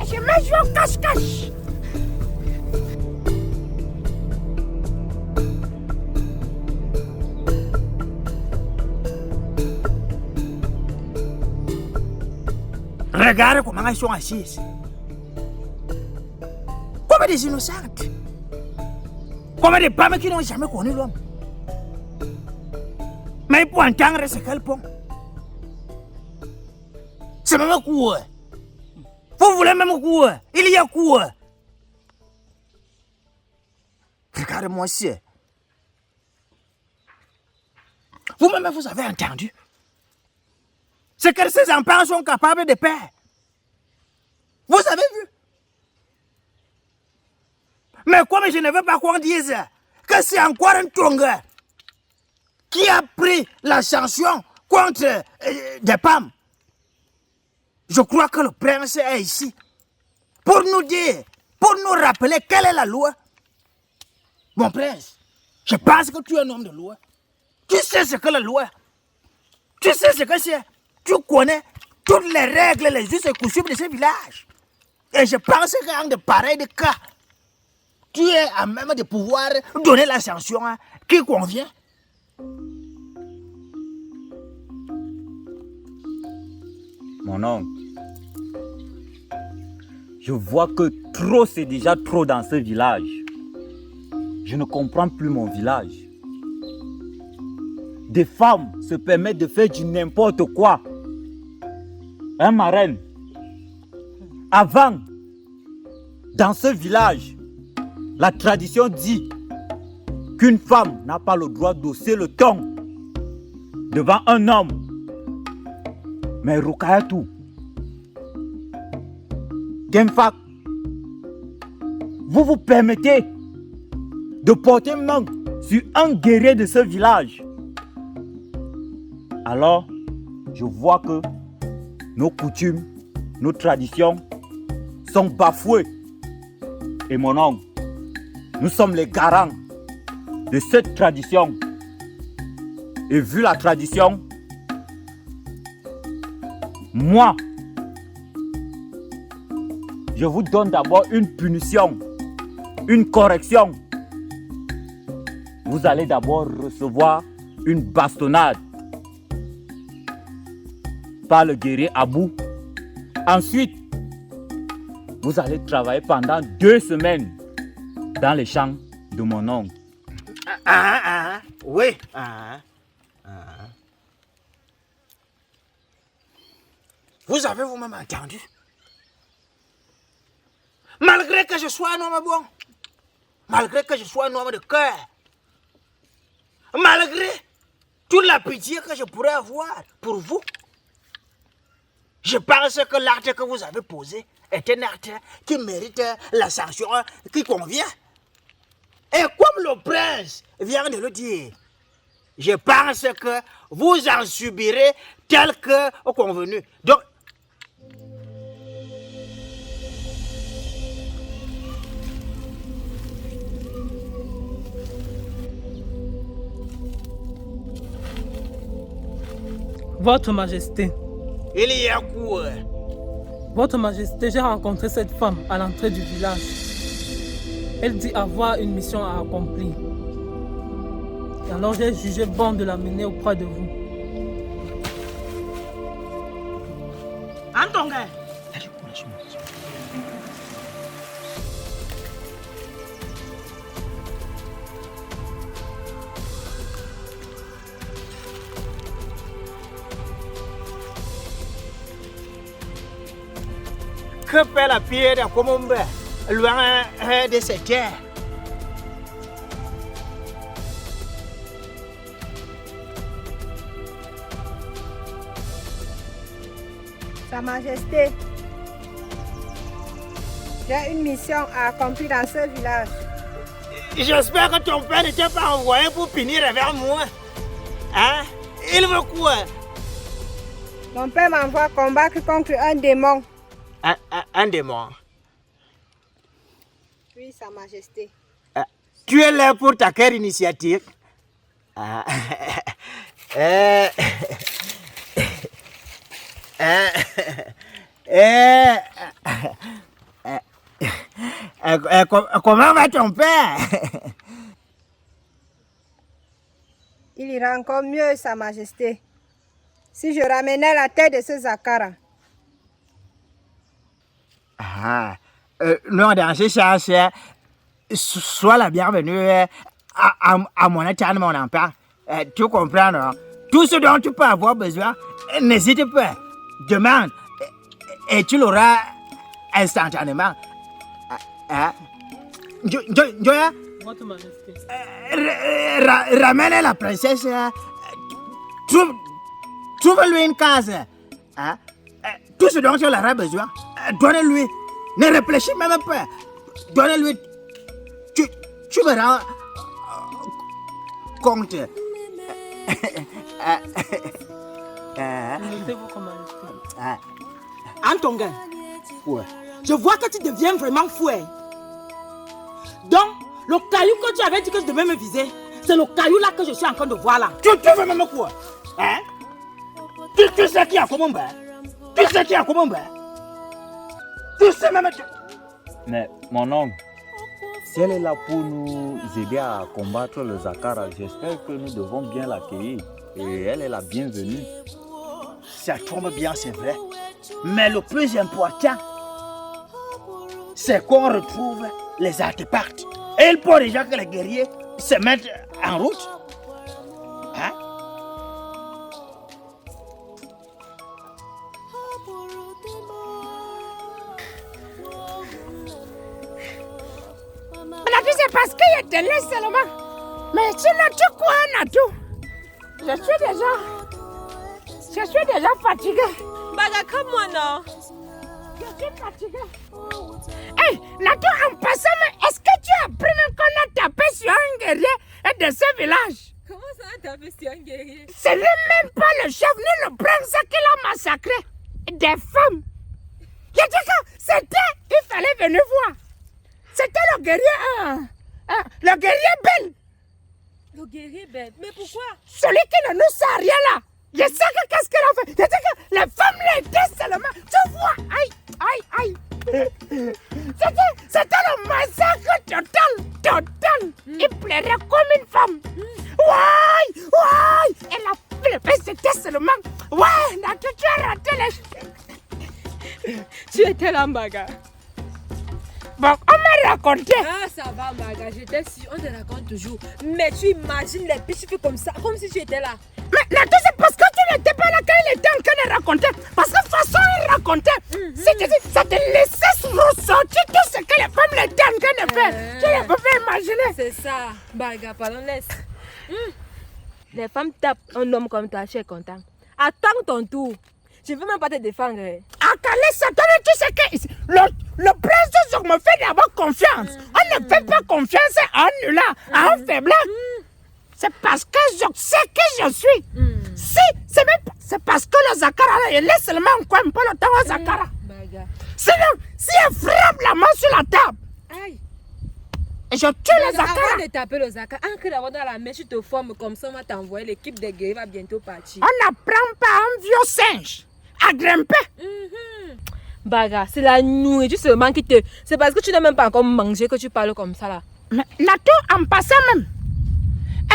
Je me joue au cache-cache. Regarde comment ils sont assis. Comme des innocentes. Comme des femmes qui n'ont jamais connu l'homme. Mais pour entendre ce qu'elles font. C'est même quoi? Vous voulez même quoi? Il y a quoi? Regardez-moi ici. Vous-même, vous avez entendu ce que ces enfants sont capables de faire. Vous avez vu? Mais comme je ne veux pas qu'on dise que c'est encore un Tonga qui a pris la sanction contre des femmes, je crois que le prince est ici pour nous dire, pour nous rappeler quelle est la loi. Mon prince, je pense que tu es un homme de loi. Tu sais ce que la loi. Tu sais ce que c'est. Tu connais toutes les règles, les us et coutumes de ce village. Et je pense qu'en de pareils cas, tu es à même de pouvoir donner la sanction qui convient. Mon oncle, je vois que trop c'est déjà trop dans ce village. Je ne comprends plus mon village. Des femmes se permettent de faire du n'importe quoi. Hein, ma reine? Avant, dans ce village, la tradition dit qu'une femme n'a pas le droit d'hausser le ton devant un homme. Mais Rukayatou, Genfak, vous vous permettez de porter main sur un guerrier de ce village. Alors, je vois que nos coutumes, nos traditions sont bafouées. Et mon oncle, nous sommes les garants de cette tradition. Et vu la tradition, moi, je vous donne d'abord une punition, une correction. Vous allez d'abord recevoir une bastonnade par le guerrier Abou. Ensuite, vous allez travailler pendant 2 semaines dans les champs de mon oncle. Oui. Vous avez vous-même entendu? Malgré que je sois un homme bon, malgré que je sois un homme de cœur, malgré toute la pitié que je pourrais avoir pour vous, je pense que l'acte que vous avez posé est un acte qui mérite la sanction qui convient. Et comme le prince vient de le dire, je pense que vous en subirez tel que convenu. Donc, Votre Majesté. il y a quoi? Votre Majesté, j'ai rencontré cette femme à l'entrée du village. Elle dit avoir une mission à accomplir. Et alors j'ai jugé bon de l'amener auprès de vous. Antonga. Que fait la pierre de Komombe, loin de cette terre? Sa Majesté, j'ai une mission à accomplir dans ce village. J'espère que ton père ne t'a pas envoyé pour finir avec moi. Hein? Il veut quoi? Mon père m'envoie combattre contre un démon. Un démon? Oui, Sa Majesté. Tu es là pour ta quelle initiative? Comment va ton père? Il ira encore mieux, Sa Majesté, si je ramenais la tête de ce Zakara. Non, dans ce sens, sois la bienvenue à mon état, mon empire. Tu comprends, non? Tout ce dont tu peux avoir besoin, n'hésite pas. Demande et tu l'auras instantanément. Joya, Votre Majesté. ramène la princesse. Trouve-lui une case. Tout ce dont tu auras besoin, donne-lui. Ne réfléchis même pas. Donne-lui. Tu me rends compte. Notez votre Majesté. Antonga, Ouais. je vois que tu deviens vraiment fou. Hein. Donc, le caillou que tu avais dit que je devais me viser, c'est le caillou là que je suis en train de voir là. Tu veux même quoi? Hein? Tu sais qui a comment bas? Tu sais qui a comment bas? Tu sais même... Mais mon oncle, si elle est là pour nous aider à combattre le Zakara, j'espère que nous devons bien l'accueillir. Et elle est la bienvenue. Ça tombe bien, c'est vrai. Mais le plus important, c'est qu'on retrouve les artefacts. Et il faut déjà que les guerriers se mettent en route. Hein? Natou, c'est parce qu'il y a de l'est seulement. Mais sinon, tu crois, Natou? Je suis déjà fatiguée. Baga, comme moi, non? Je suis fatiguée. Hey, Natou, en passant, est-ce que tu as appris même qu'on a tapé sur un guerrier de ce village? Comment ça, t'as fait sur un guerrier? Ce n'est même pas le chef ni le prince qui l'a massacré. Des femmes. Je dis que c'était, il fallait venir voir. C'était le guerrier, le guerrier belle. Le guerrier bête. Mais pourquoi? Celui qui ne nous sert rien là. Je sais que qu'est-ce qu'il a fait. Je sais que les femmes l'étaient seulement. Tu vois, aïe. C'était le massacre total. Il plairait comme une femme. Ouais. Et la fille, c'était seulement. Ouais, Natou, tu as raté les... Tu étais là, Baga. Bon, on m'a raconté. Ah, ça va, Baga, j'étais sûre. On te raconte toujours. Mais tu imagines les biches fait comme ça, comme si tu étais là. Mais Natou, c'est parce que tu n'étais pas là quand il était en train de raconter. Parce que de toute façon, il racontait. Ça te laissait ressortir tout ce que les femmes l'étaient en train de faire. Tu ne peux pas imaginer. C'est ça. Baga, pardon, laisse. Les femmes tapent un homme comme toi, je suis content. Attends ton tour. Je ne veux même pas te défendre. À Calais, Satan, tu sais que le prince de Zog me fait d'abord confiance. On ne fait pas confiance à un nul, à un faible. C'est parce que je sais qui je suis. Si, c'est parce que le Zakara, il laisse seulement un peu le temps au Zakara. Baga. Sinon, si elle frappe la main sur la table, Aïe. et je tue le Zakara. Avant de taper le Zakara, en d'abord dans la main, tu te formes comme ça, on va t'envoyer. L'équipe des guerriers va bientôt partir. On n'apprend pas un vieux singe à grimper. Baga, c'est la nourriture seulement qui te... C'est parce que tu n'as même pas encore mangé que tu parles comme ça là. Mais Natou, en passant même,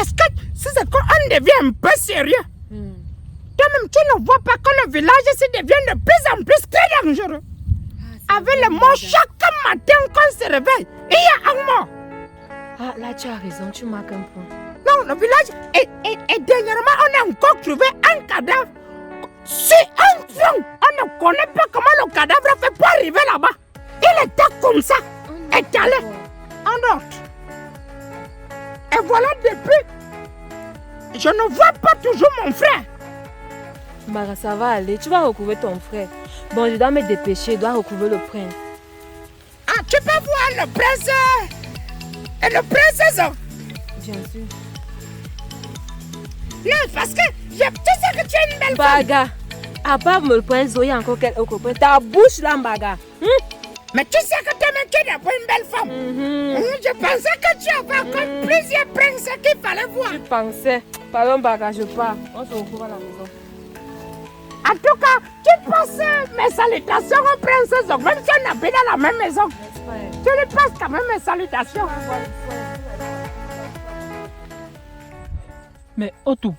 est-ce que si c'est qu'on devient un peu sérieux, toi-même tu ne vois pas que le village ici devient de plus en plus très dangereux. Avec le mort chaque matin qu'on se réveille, il y a un mort. Ah, là tu as raison, tu marques un point. Non, le village, et dernièrement on a encore trouvé un cadavre. Sur un tronc, on ne connaît pas comment le cadavre a fait pour arriver là-bas. Il était comme ça, étalé, en ordre. Et voilà depuis, je ne vois pas toujours mon frère. Baga, ça va aller, tu vas recouvrir ton frère. Bon, je dois me dépêcher, je dois recouvrir le prince. Ah, tu peux voir le prince et le princesse. Bien sûr. Non, parce que tu sais que tu es une belle femme. Baga, à part me prendre Zoé encore quel autre point. Ta bouche là, Baga. Mais tu sais que tu es une belle femme. Je pensais que tu avais encore plusieurs princes qu'il fallait voir. Je pensais. Pardon, Baga, je pars. On se retrouve à la maison. En tout cas, Tu passes mes salutations au prince Zog, même si on habite dans la même maison. Tu lui passes quand même mes salutations. Mais Otto,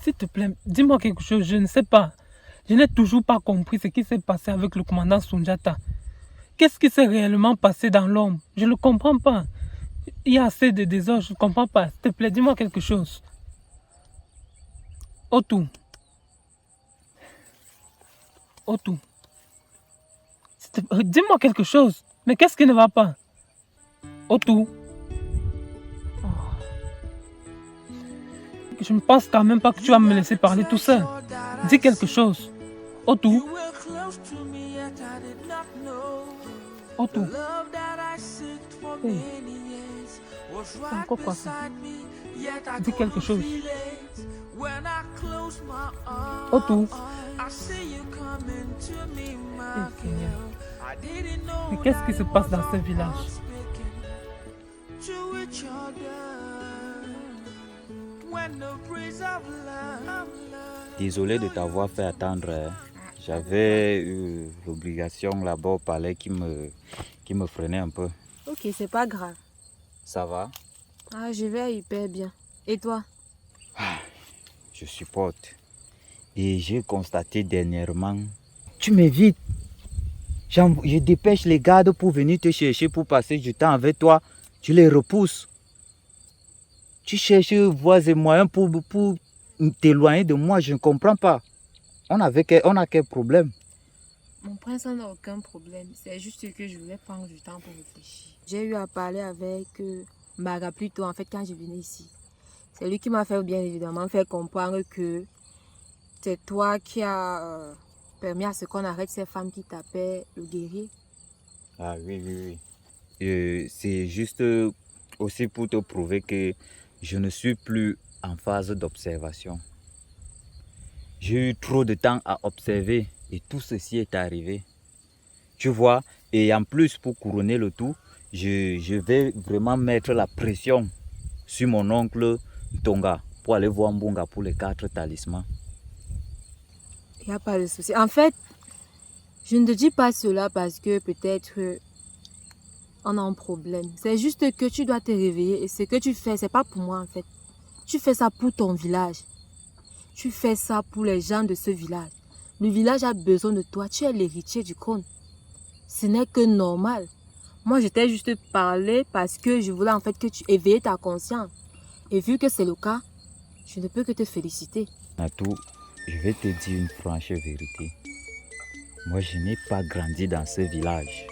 s'il te plaît, dis-moi quelque chose, je ne sais pas. Je n'ai toujours pas compris ce qui s'est passé avec le commandant Sundiata. Qu'est-ce qui s'est réellement passé dans l'homme? Je ne le comprends pas. Il y a assez de désordre, je ne comprends pas. S'il te plaît, dis-moi quelque chose. Otto. Otto. Dis-moi quelque chose. Mais qu'est-ce qui ne va pas? Otto. Oh. Je ne pense quand même pas que tu vas me laisser parler tout seul. Dis quelque chose. Otto. Otto. Hey. C'est encore quoi ça? Dis quelque chose. Otto. Mais qu'est-ce qui se passe dans ce village? Désolé de t'avoir fait attendre. J'avais eu l'obligation là-bas au palais qui me freinait un peu. Ok, c'est pas grave. Ça va? Ah, je vais hyper bien. Et toi? Je supporte. Et j'ai constaté dernièrement, tu m'évites. Je dépêche les gardes pour venir te chercher, pour passer du temps avec toi. Tu les repousses. Tu cherches voies et moyens pour t'éloigner de moi. Je ne comprends pas. On a quel problème? Mon prince, on n'a aucun problème. C'est juste que je voulais prendre du temps pour réfléchir. J'ai eu à parler avec Mara plus tôt, en fait, quand je venais ici. C'est lui qui m'a fait, bien évidemment, faire comprendre que c'est toi qui as permis à ce qu'on arrête ces femmes qui tapaient le guerrier. Ah oui. C'est juste aussi pour te prouver que je ne suis plus en phase d'observation. J'ai eu trop de temps à observer et tout ceci est arrivé. Tu vois, et en plus pour couronner le tout, je vais vraiment mettre la pression sur mon oncle Tonga pour aller voir Mbunga pour les 4 talismans. Il n'y a pas de souci. En fait, je ne te dis pas cela parce que peut-être on a un problème. C'est juste que tu dois te réveiller et ce que tu fais, c'est pas pour moi en fait. Tu fais ça pour ton village. Tu fais ça pour les gens de ce village. Le village a besoin de toi. Tu es l'héritier du trône. Ce n'est que normal. Moi, je t'ai juste parlé parce que je voulais en fait que tu éveilles ta conscience. Et vu que c'est le cas, je ne peux que te féliciter. Natou, je vais te dire une franche vérité. Moi, je n'ai pas grandi dans ce village.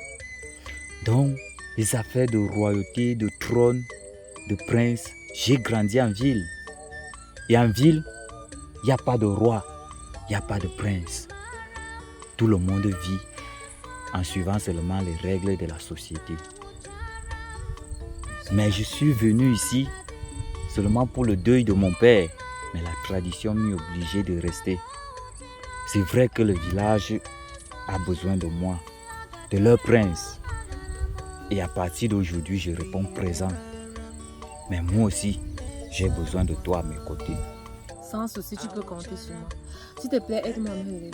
Donc, les affaires de royauté, de trône, de prince, j'ai grandi en ville. Et en ville, il n'y a pas de roi, il n'y a pas de prince. Tout le monde vit en suivant seulement les règles de la société. Mais je suis venu ici seulement pour le deuil de mon père. Mais la tradition m'y obligeait de rester. C'est vrai que le village a besoin de moi, de leur prince. Et à partir d'aujourd'hui, je réponds présent. Mais moi aussi, j'ai besoin de toi à mes côtés. Sans souci, tu peux compter sur moi. S'il te plaît, aide-moi à me réveiller.